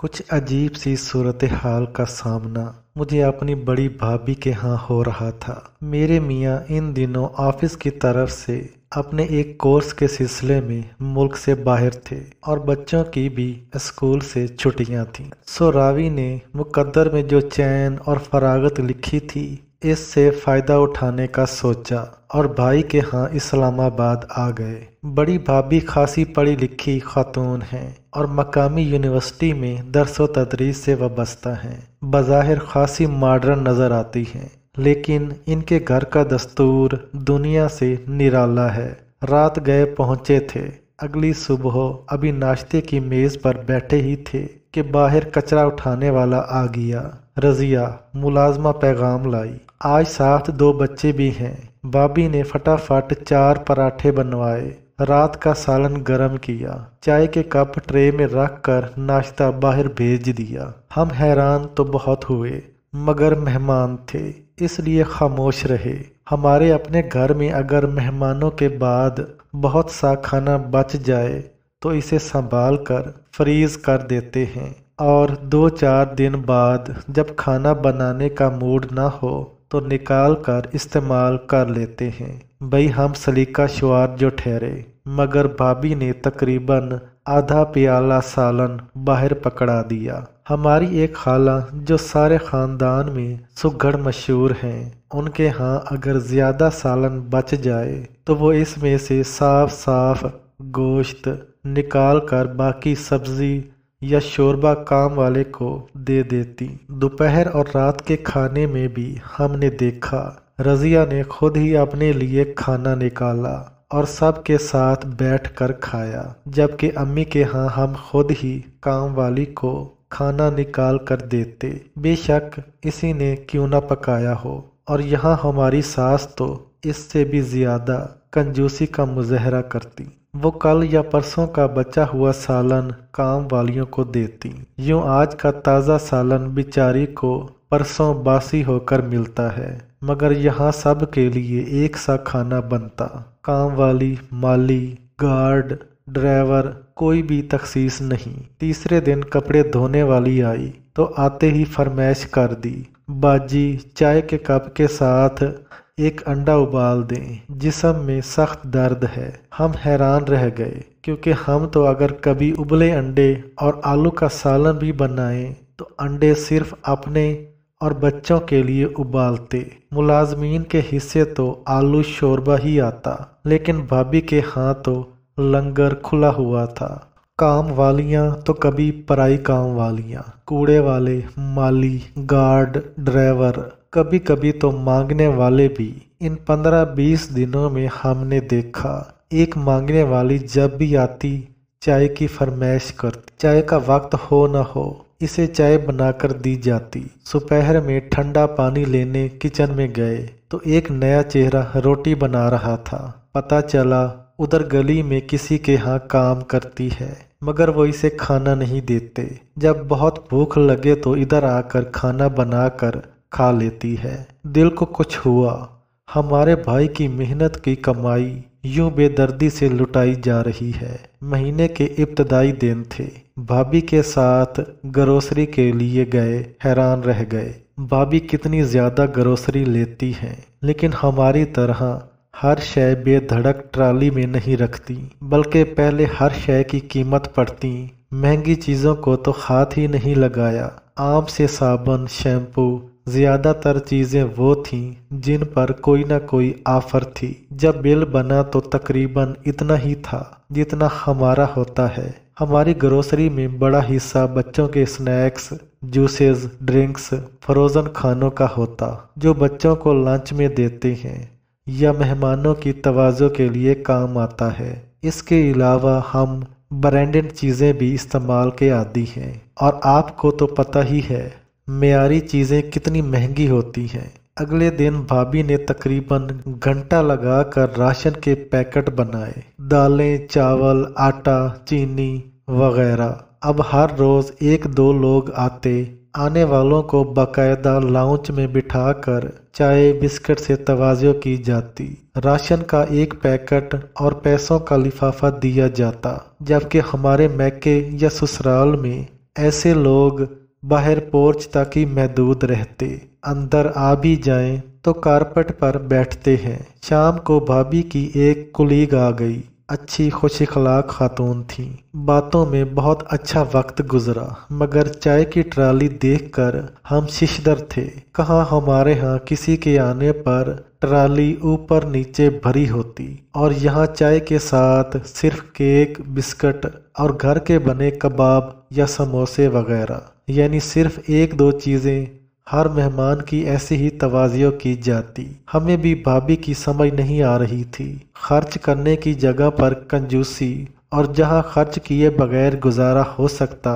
कुछ अजीब सी सूरत हाल का सामना मुझे अपनी बड़ी भाभी के यहाँ हो रहा था। मेरे मियाँ इन दिनों ऑफिस की तरफ से अपने एक कोर्स के सिलसिले में मुल्क से बाहर थे और बच्चों की भी स्कूल से छुट्टियां थीं। सो रावी ने मुकद्दर में जो चैन और फरागत लिखी थी, इससे फ़ायदा उठाने का सोचा और भाई के यहाँ इस्लामाबाद आ गए। बड़ी भाभी खासी पढ़ी लिखी खातून हैं और मकामी यूनिवर्सिटी में दरस व तदरीस से वाबस्ता हैं। बज़ाहिर खासी मॉडर्न नज़र आती हैं, लेकिन इनके घर का दस्तूर दुनिया से निराला है। रात गए पहुँचे थे, अगली सुबह अभी नाश्ते की मेज़ पर बैठे ही थे कि बाहर कचरा उठाने वाला आ गया। रज़िया मुलाजमा पैगाम लाई, आज साथ 2 बच्चे भी हैं। भाभी ने फटाफट 4 पराठे बनवाए, रात का सालन गरम किया, चाय के कप ट्रे में रख कर नाश्ता बाहर भेज दिया। हम हैरान तो बहुत हुए, मगर मेहमान थे इसलिए खामोश रहे। हमारे अपने घर में अगर मेहमानों के बाद बहुत सा खाना बच जाए तो इसे संभाल कर फ्रीज कर देते हैं और 2-4 दिन बाद जब खाना बनाने का मूड ना हो तो निकाल कर इस्तेमाल कर लेते हैं। भाई हम सलीका शुआर जो ठहरे, मगर भाभी ने तकरीबन आधा प्याला सालन बाहर पकड़ा दिया। हमारी एक खाला जो सारे ख़ानदान में सुघड़ मशहूर हैं, उनके यहाँ अगर ज़्यादा सालन बच जाए तो वो इसमें से साफ साफ गोश्त निकाल कर बाकी सब्ज़ी या शोरबा काम वाले को दे देती। दोपहर और रात के खाने में भी हमने देखा, रज़िया ने खुद ही अपने लिए खाना निकाला और सब के साथ बैठकर खाया, जबकि अम्मी के यहाँ हम खुद ही काम वाली को खाना निकाल कर देते, बेशक इसी ने क्यों ना पकाया हो। और यहाँ हमारी सास तो इससे भी ज़्यादा कंजूसी का मुज़ाहरा करती। वो कल या परसों का बचा हुआ सालन काम वालियों को देती। यूं आज का ताज़ा सालन बेचारी को परसों बासी होकर मिलता है, मगर यहाँ सब के लिए एक सा खाना बनता। काम वाली, माली, गार्ड, ड्राइवर कोई भी तखसीस नहीं। तीसरे दिन कपड़े धोने वाली आई तो आते ही फरमाइश कर दी, बाजी चाय के कप के साथ एक अंडा उबाल दें, जिस्म में सख्त दर्द है। हम हैरान रह गए, क्योंकि हम तो अगर कभी उबले अंडे और आलू का सालन भी बनाएं तो अंडे सिर्फ अपने और बच्चों के लिए उबालते। मुलाजमीन के हिस्से तो आलू शोरबा ही आता, लेकिन भाभी के हाथ तो लंगर खुला हुआ था। काम वालियाँ तो कभी पराई काम वालियाँ, कूड़े वाले, माली, गार्ड, ड्राइवर, कभी कभी तो मांगने वाले भी। इन 15-20 दिनों में हमने देखा, एक मांगने वाली जब भी आती चाय की फरमाइश करती। चाय का वक्त हो न हो इसे चाय बनाकर दी जाती। दोपहर में ठंडा पानी लेने किचन में गए तो एक नया चेहरा रोटी बना रहा था। पता चला उधर गली में किसी के यहाँ काम करती है, मगर वो इसे खाना नहीं देते। जब बहुत भूख लगे तो इधर आकर खाना बनाकर खा लेती है। दिल को कुछ हुआ, हमारे भाई की मेहनत की कमाई यूं बेदर्दी से लुटाई जा रही है। महीने के इब्तदाई दिन थे, भाभी के साथ ग्रोसरी के लिए गए, हैरान रह गए। भाभी कितनी ज़्यादा ग्रोसरी लेती हैं, लेकिन हमारी तरह हर शय बेधड़क ट्राली में नहीं रखती, बल्कि पहले हर शय की कीमत पढ़ती। महंगी चीज़ों को तो हाथ ही नहीं लगाया। आम से साबुन, शैम्पू, ज़्यादातर चीज़ें वो थीं जिन पर कोई ना कोई ऑफ़र थी। जब बिल बना तो तकरीबन इतना ही था जितना हमारा होता है। हमारी ग्रोसरी में बड़ा हिस्सा बच्चों के स्नैक्स, जूसेस, ड्रिंक्स, फ्रोज़न खानों का होता, जो बच्चों को लंच में देते हैं या मेहमानों की तवाज़ो के लिए काम आता है। इसके अलावा हम ब्रांडेड चीज़ें भी इस्तेमाल के आदी हैं, और आपको तो पता ही है मेयारी चीज़ें कितनी महंगी होती हैं। अगले दिन भाभी ने तकरीबन घंटा लगाकर राशन के पैकेट बनाए, दालें, चावल, आटा, चीनी वगैरह। अब हर रोज़ 1-2 लोग आते, आने वालों को बाकायदा लाउंज में बिठाकर चाय बिस्किट से तवाज़ो की जाती। राशन का एक पैकेट और पैसों का लिफाफा दिया जाता, जबकि हमारे मैके या ससुराल में ऐसे लोग बाहर पोर्च तक ही महदूद रहते, अंदर आ भी जाएं तो कारपेट पर बैठते हैं। शाम को भाभी की एक कुलीग आ गई। अच्छी खुश इखलाक खातून थी। बातों में बहुत अच्छा वक्त गुजरा, मगर चाय की ट्राली देखकर हम शिशदर थे। कहाँ हमारे यहाँ किसी के आने पर ट्राली ऊपर नीचे भरी होती, और यहाँ चाय के साथ सिर्फ केक, बिस्किट और घर के बने कबाब या समोसे वगैरह, यानी सिर्फ एक दो चीज़ें हर मेहमान की ऐसी ही तवाज़ियो की जाती। हमें भी भाभी की समझ नहीं आ रही थी। खर्च करने की जगह पर कंजूसी, और जहाँ खर्च किए बगैर गुजारा हो सकता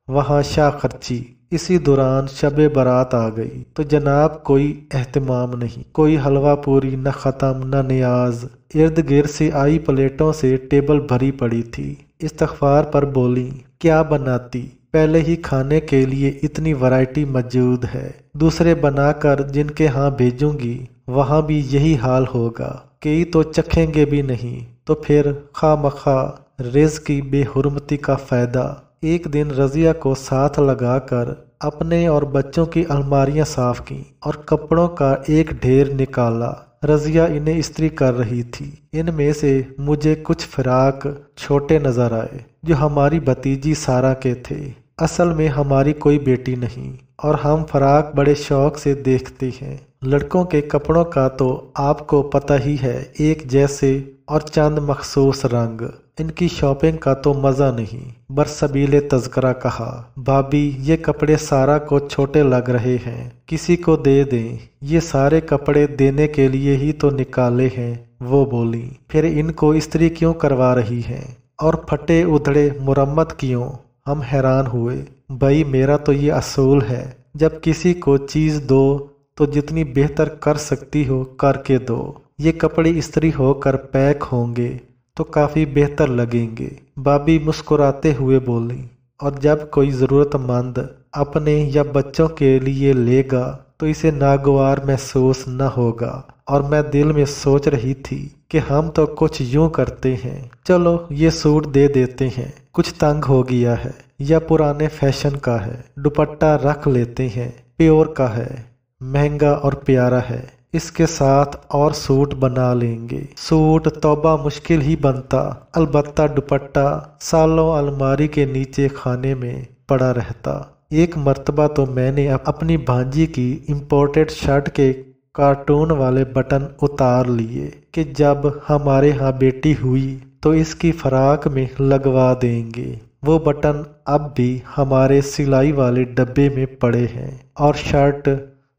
वहाँ शाह खर्ची। इसी दौरान शबे बारात आ गई तो जनाब कोई एहतमाम नहीं, कोई हलवा पूरी न ख़त्म न नियाज। इर्द गिर्द से आई प्लेटों से टेबल भरी पड़ी थी। इस्तग़फ़ार पर बोली, क्या बनाती, पहले ही खाने के लिए इतनी वैरायटी मौजूद है। दूसरे बनाकर जिनके यहाँ भेजूंगी वहाँ भी यही हाल होगा, कई तो चखेंगे भी नहीं, तो फिर खामखा रिज़्क़ की बेहुरमती का फ़ायदा। एक दिन रज़िया को साथ लगाकर अपने और बच्चों की अलमारियां साफ की और कपड़ों का एक ढेर निकाला। रज़िया इन्हें इस्त्री कर रही थी। इनमें से मुझे कुछ फ़िराक छोटे नज़र आए जो हमारी भतीजी सारा के थे। असल में हमारी कोई बेटी नहीं, और हम फ़राक बड़े शौक़ से देखते हैं। लड़कों के कपड़ों का तो आपको पता ही है, एक जैसे और चंद मखसूस रंग। इनकी शॉपिंग का तो मज़ा नहीं। बरसबीले तज़करा कहा, भाभी ये कपड़े सारा को छोटे लग रहे हैं, किसी को दे दें। ये सारे कपड़े देने के लिए ही तो निकाले हैं, वो बोली। फिर इनको इस्त्री क्यों करवा रही हैं, और फटे उधड़े मुरम्मत क्यों? हम हैरान हुए। भाई मेरा तो ये असूल है, जब किसी को चीज़ दो तो जितनी बेहतर कर सकती हो करके दो। ये कपड़े इस्त्री होकर पैक होंगे तो काफ़ी बेहतर लगेंगे। भाभी मुस्कुराते हुए बोली, और जब कोई ज़रूरतमंद अपने या बच्चों के लिए लेगा तो इसे नागवार महसूस न होगा। और मैं दिल में सोच रही थी कि हम तो कुछ यूं करते हैं, चलो ये सूट दे देते हैं, कुछ तंग हो गया है या पुराने फैशन का है, दुपट्टा रख लेते हैं, प्योर का है, महंगा और प्यारा है, इसके साथ और सूट बना लेंगे। सूट तौबा मुश्किल ही बनता, अलबत्ता दुपट्टा सालों अलमारी के नीचे खाने में पड़ा रहता। एक मर्तबा तो मैंने अपनी भांजी की इम्पोर्टेड शर्ट के कार्टून वाले बटन उतार लिए कि जब हमारे यहाँ बेटी हुई तो इसकी फराक में लगवा देंगे। वो बटन अब भी हमारे सिलाई वाले डब्बे में पड़े हैं, और शर्ट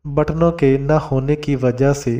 बटनों के न होने की वजह से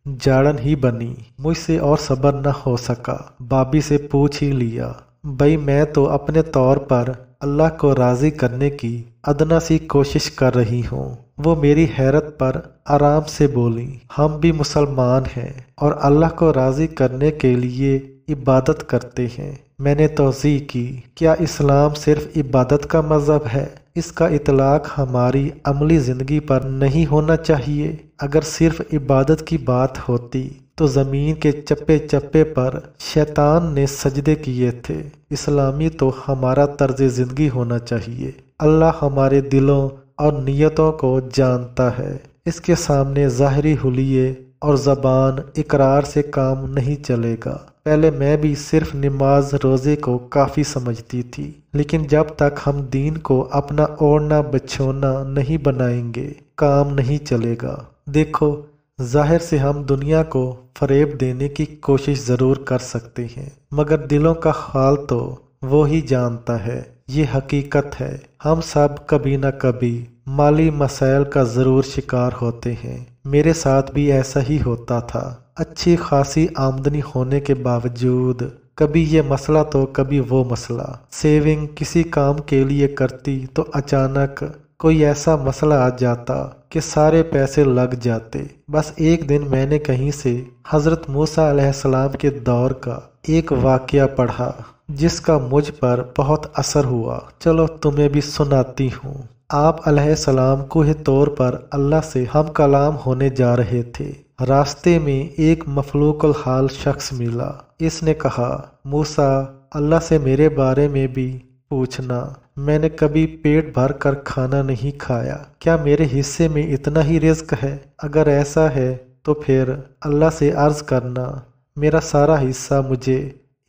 जाड़न ही बनी। मुझसे और सब्र न हो सका, भाभी से पूछ ही लिया। भाई मैं तो अपने तौर पर अल्लाह को राज़ी करने की अदना सी कोशिश कर रही हूँ। वो मेरी हैरत पर आराम से बोली, हम भी मुसलमान हैं और अल्लाह को राज़ी करने के लिए इबादत करते हैं। मैंने तौज़ीह की, क्या इस्लाम सिर्फ इबादत का मज़हब है? इसका इतलाक़ हमारी अमली ज़िंदगी पर नहीं होना चाहिए। अगर सिर्फ इबादत की बात होती तो ज़मीन के चप्पे चप्पे पर शैतान ने सजदे किए थे। इस्लामी तो हमारा तर्ज ज़िंदगी होना चाहिए। अल्लाह हमारे दिलों और नियतों को जानता है। इसके सामने ज़ाहिरी हुलिये और ज़बान इकरार से काम नहीं चलेगा। पहले मैं भी सिर्फ नमाज रोज़े को काफ़ी समझती थी, लेकिन जब तक हम दीन को अपना ओढ़ना बिछोना नहीं बनाएंगे काम नहीं चलेगा। देखो, ज़ाहिर से हम दुनिया को फ़रेब देने की कोशिश ज़रूर कर सकते हैं, मगर दिलों का हाल तो वो ही जानता है। ये हकीकत है, हम सब कभी न कभी माली मसाइल का ज़रूर शिकार होते हैं। मेरे साथ भी ऐसा ही होता था। अच्छी खासी आमदनी होने के बावजूद कभी ये मसला तो कभी वो मसला। सेविंग किसी काम के लिए करती तो अचानक कोई ऐसा मसला आ जाता कि सारे पैसे लग जाते। बस एक दिन मैंने कहीं से हज़रत मूसा अलैहिस्सलाम के दौर का एक वाक़या पढ़ा जिसका मुझ पर बहुत असर हुआ। चलो तुम्हें भी सुनाती हूँ। आप अलैहिस्सलाम कोहे तौर पर अल्लाह से हम कलाम होने जा रहे थे। रास्ते में एक मफलूकुल हाल शख्स मिला। इसने कहा, मूसा, अल्लाह से मेरे बारे में भी पूछना, میں نے کبھی پیٹ بھر کر کھانا نہیں کھایا، کیا میرے حصے میں اتنا ہی رزق ہے؟ اگر ایسا ہے تو پھر اللہ سے عرض کرنا میرا سارا حصہ مجھے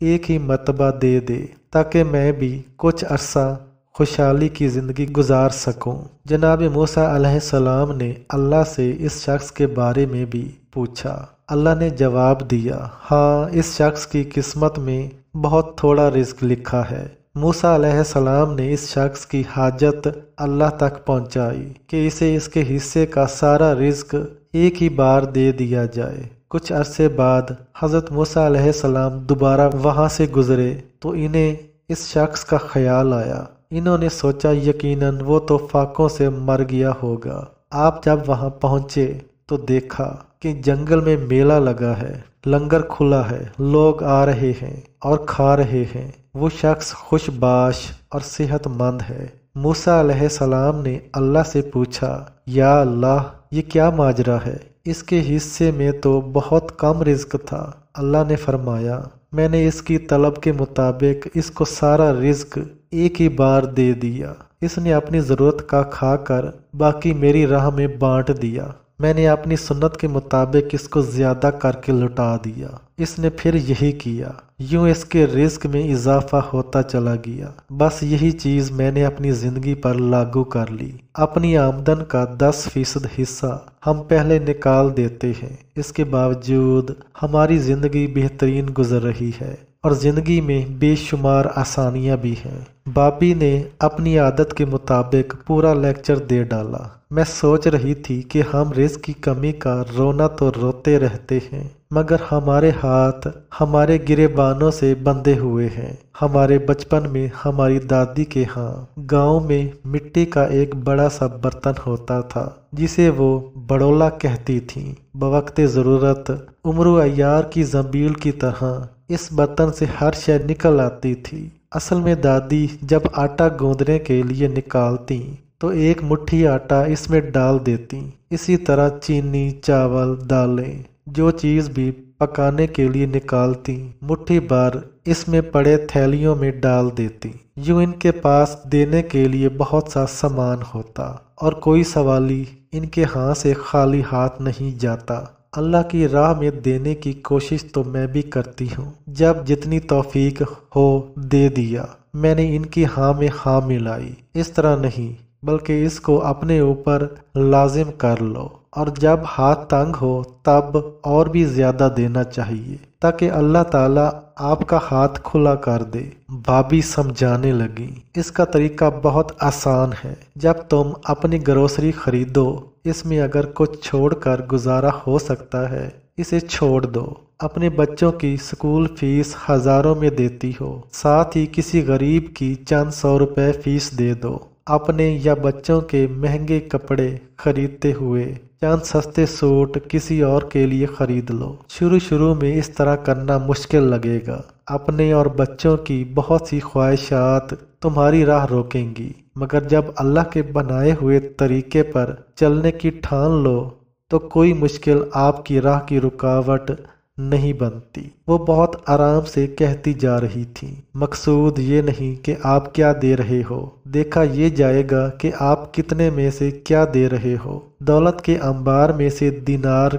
ایک ہی مرتبہ دے دے تاکہ میں بھی کچھ عرصہ خوشحالی کی زندگی گزار سکوں۔ جناب موسیٰ علیہ السلام نے اللہ سے اس شخص کے بارے میں بھی پوچھا۔ اللہ نے جواب دیا، ہاں، اس شخص کی قسمت میں بہت تھوڑا رزق لکھا ہے۔ موسیٰ علیہ السلام نے اس شخص کی حاجت اللہ تک پہنچائی کہ اسے اس کے حصے کا سارا رزق ایک ہی بار دے دیا جائے۔ کچھ عرصے بعد حضرت موسیٰ علیہ السلام دوبارہ وہاں سے گزرے تو انہیں اس شخص کا خیال آیا۔ انہوں نے سوچا یقیناً وہ تو فاقوں سے مر گیا ہوگا۔ آپ جب وہاں پہنچے تو دیکھا کہ جنگل میں میلہ لگا ہے، لنگر کھلا ہے، لوگ آ رہے ہیں اور کھا رہے ہیں۔ وہ شخص خوش باش اور صحت مند ہے۔ موسیٰ علیہ السلام نے اللہ سے پوچھا، یا اللہ، یہ کیا ماجرا ہے؟ اس کے حصے میں تو بہت کم رزق تھا۔ اللہ نے فرمایا، میں نے اس کی طلب کے مطابق اس کو سارا رزق ایک ہی بار دے دیا۔ اس نے اپنی ضرورت کا کھا کر باقی میری راہ میں بانٹ دیا۔ میں نے اپنی سنت کے مطابق اس کو زیادہ کر کے لٹا دیا۔ اس نے پھر یہی کیا۔ یوں اس کے رزق میں اضافہ ہوتا چلا گیا۔ بس یہی چیز میں نے اپنی زندگی پر لاگو کر لی۔ اپنی آمدن کا 10% حصہ ہم پہلے نکال دیتے ہیں، اس کے باوجود ہماری زندگی بہترین گزر رہی ہے اور زندگی میں بے شمار آسانیاں بھی ہیں۔ بابی نے اپنی عادت کے مطابق پورا لیکچر دے ڈالا۔ میں سوچ رہی تھی کہ ہم رزق کی کمی کا رونا تو روتے رہتے ہیں، مگر ہمارے ہاتھ ہمارے گریبانوں سے بندھے ہوئے ہیں۔ ہمارے بچپن میں ہماری دادی کے ہاں گاؤں میں مٹی کا ایک بڑا سا برتن ہوتا تھا جسے وہ بڑولا کہتی تھیں۔ بوقت ضرورت عمرو عیار کی زنبیل کی طرح اس برتن سے ہر شے نکل آتی تھی۔ اصل میں دادی جب آٹا گوندنے کے لیے نکالتی تو ایک مٹھی آٹا اس میں ڈال دیتی۔ اسی طرح چینی، چاول، دالیں، جو چیز بھی پکانے کے لیے نکالتی مٹھی بھر اس میں پڑے تھیلیوں میں ڈال دیتی۔ یوں ان کے پاس دینے کے لیے بہت سا سامان ہوتا اور کوئی سوالی ان کے ہاں سے خالی ہاتھ نہیں جاتا۔ اللہ کی راہ میں دینے کی کوشش تو میں بھی کرتی ہوں، جب جتنی توفیق ہو دے دیا۔ میں نے ان کی ہاں میں ہاں ملائی۔ اس طرح نہیں، بلکہ اس کو اپنے اوپر لازم کر لو، اور جب ہاتھ تنگ ہو تب اور بھی زیادہ دینا چاہیے تاکہ اللہ تعالیٰ آپ کا ہاتھ کھلا کر دے۔ بھابی سمجھانے لگی، اس کا طریقہ بہت آسان ہے۔ جب تم اپنی گروسری خریدو، اس میں اگر کچھ چھوڑ کر گزارا ہو سکتا ہے اسے چھوڑ دو۔ اپنے بچوں کی سکول فیس ہزاروں میں دیتی ہو، ساتھ ہی کسی غریب کی چند 100 روپے فیس دے دو۔ اپنے یا بچوں کے مہنگے کپڑے خریدتے ہوئے چند سستے سوٹ کسی اور کے لیے خرید لو۔ شروع میں اس طرح کرنا مشکل لگے گا، اپنے اور بچوں کی بہت سی خواہشات تمہاری راہ روکیں گی، مگر جب اللہ کے بنائے ہوئے طریقے پر چلنے کی ٹھان لو تو کوئی مشکل آپ کی راہ کی رکاوٹ نہیں بنتی۔ وہ بہت آرام سے کہتی جا رہی تھی، مقصود یہ نہیں کہ آپ کیا دے رہے ہو، دیکھا یہ جائے گا کہ آپ کتنے میں سے کیا دے رہے ہو۔ دولت کے انبار میں سے دینار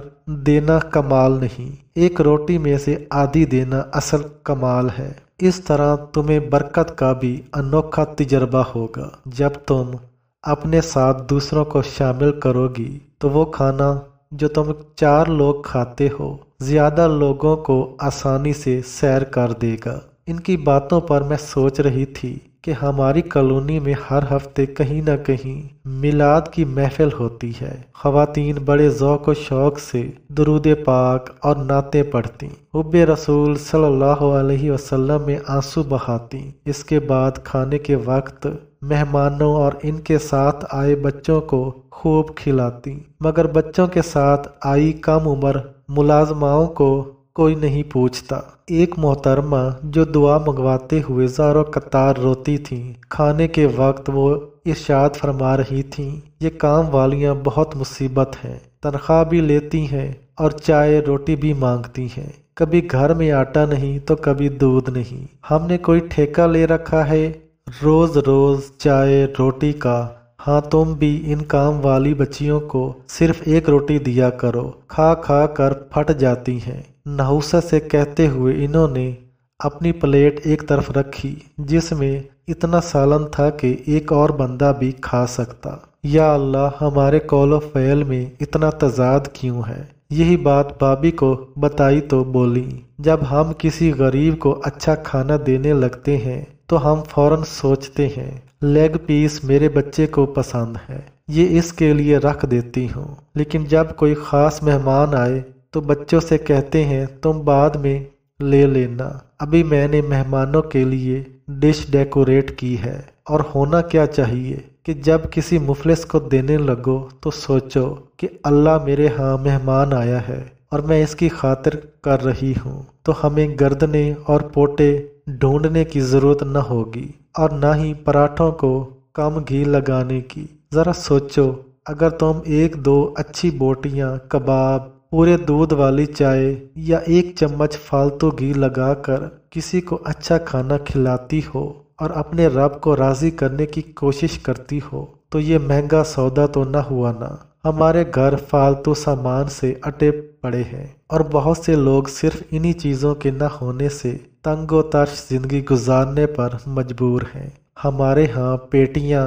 دینا کمال نہیں، ایک روٹی میں سے آدھی دینا اصل کمال ہے۔ اس طرح تمہیں برکت کا بھی انوکھا تجربہ ہوگا۔ جب تم اپنے ساتھ دوسروں کو شامل کرو گی تو وہ کھانا جو تم 4 لوگ کھاتے ہو زیادہ لوگوں کو آسانی سے سیر کر دے گا۔ ان کی باتوں پر میں سوچ رہی تھی کہ ہماری کالونی میں ہر ہفتے کہیں نہ کہیں میلاد کی محفل ہوتی ہے۔ خواتین بڑے ذوق و شوق سے درود پاک اور نعتیں پڑھتی، حب رسول صلی اللہ علیہ وسلم میں آنسو بہاتی۔ اس کے بعد کھانے کے وقت مہمانوں اور ان کے ساتھ آئے بچوں کو خوب کھلاتی، مگر بچوں کے ساتھ آئی کم عمر ملازماؤں کو کوئی نہیں پوچھتا۔ ایک محترمہ جو دعا منگواتے ہوئے زاروں قطار روتی تھیں، کھانے کے وقت وہ ارشاد فرما رہی تھیں، یہ کام والیاں بہت مصیبت ہیں، تنخواہ بھی لیتی ہیں اور چائے روٹی بھی مانگتی ہیں، کبھی گھر میں آٹا نہیں تو کبھی دودھ نہیں۔ ہم نے کوئی ٹھیکہ لے رکھا ہے रोज रोज चाय रोटी का। हाँ, तुम भी इन काम वाली बच्चियों को सिर्फ एक रोटी दिया करो, खा खा कर फट जाती हैं। नहुसत से कहते हुए इन्होंने अपनी प्लेट एक तरफ रखी जिसमें इतना सालन था कि एक और बंदा भी खा सकता। या अल्लाह, हमारे कौलो फ़ैल में इतना तजाद क्यों है। यही बात भाभी को बताई तो बोली, जब हम किसी गरीब को अच्छा खाना देने लगते हैं तो हम फौरन सोचते हैं लेग पीस मेरे बच्चे को पसंद है, ये इसके लिए रख देती हूँ। लेकिन जब कोई ख़ास मेहमान आए तो बच्चों से कहते हैं तुम बाद में ले लेना, अभी मैंने मेहमानों के लिए डिश डेकोरेट की है। और होना क्या चाहिए कि जब किसी मुफलिस को देने लगो तो सोचो कि अल्लाह मेरे यहाँ मेहमान आया है और मैं इसकी खातिर कर रही हूँ, तो हमें गर्दने और पोटे ढूंढने की ज़रूरत न होगी और न ही पराठों को कम घी लगाने की। ज़रा सोचो, अगर तुम एक दो अच्छी बोटियाँ, कबाब, पूरे दूध वाली चाय या एक चम्मच फालतू घी लगाकर किसी को अच्छा खाना खिलाती हो और अपने रब को राज़ी करने की कोशिश करती हो तो ये महंगा सौदा तो न हुआ ना। हमारे घर फालतू सामान से अटे पड़े हैं और बहुत से लोग सिर्फ इन्हीं चीज़ों के न होने से तंगो तर्श ज़िंदगी गुजारने पर मजबूर हैं। हमारे यहाँ पेटियाँ,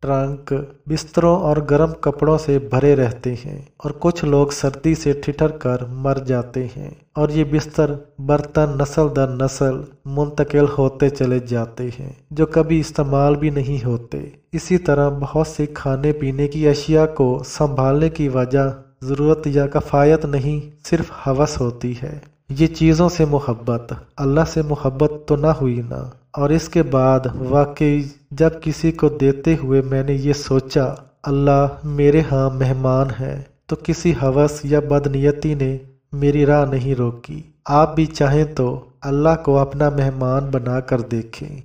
ट्रंक, बिस्तरों और गर्म कपड़ों से भरे रहते हैं और कुछ लोग सर्दी से ठिठर कर मर जाते हैं और ये बिस्तर बर्तन नस्ल दर नस्ल मुंतकिल होते चले जाते हैं जो कभी इस्तेमाल भी नहीं होते। इसी तरह बहुत सी खाने पीने की अशिया को संभालने की वजह ज़रूरत या कफ़ायत नहीं, सिर्फ हवस होती है। ये चीज़ों से मोहब्बत, अल्लाह से मोहब्बत तो ना हुई ना। और इसके बाद वाकई जब किसी को देते हुए मैंने ये सोचा अल्लाह मेरे यहाँ मेहमान है, तो किसी हवस या बदनीयती ने मेरी राह नहीं रोकी। आप भी चाहें तो अल्लाह को अपना मेहमान बना कर देखें।